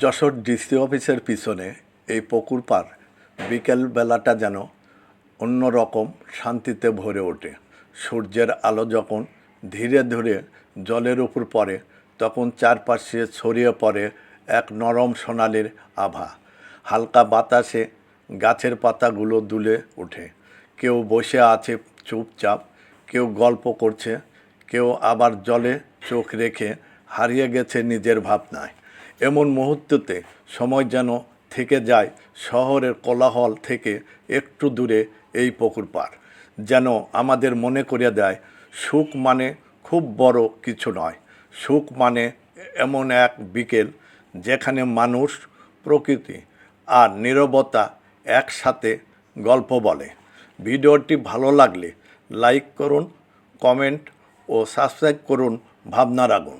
Jessore DC অফিসের পিছনে এই পুকুর পাড় বিকেলবেলাটা যেন অন্যরকম শান্তিতে ভরে ওঠে। সূর্যের আলো যখন ধীরে ধীরে জলের উপর পড়ে তখন চারপাশে ছড়িয়ে পড়ে এক নরম সোনালির আভা। হালকা বাতাসে গাছের পাতাগুলো দুলে ওঠে। কেউ বসে আছে চুপচাপ, কেউ গল্প করছে, কেউ আবার জলে চোখ রেখে হারিয়ে গেছে নিজের ভাবনায়। এমন মুহূর্ততে সময় যেন থেকে যায় শহরের কোলাহল থেকে একটু দূরে। এই পুকুর পাড় যেন আমাদের মনে করিয়ে দেয় সুখ মানে খুব বড় কিছু নয়। সুখ মানে এমন এক বিকেল যেখানে মানুষ, প্রকৃতি আর নীরবতা একসাথে গল্প বলে। ভিডিওটি ভালো লাগলে লাইক করুন, কমেন্ট ও সাবস্ক্রাইব করুন ভাবনার আগুন।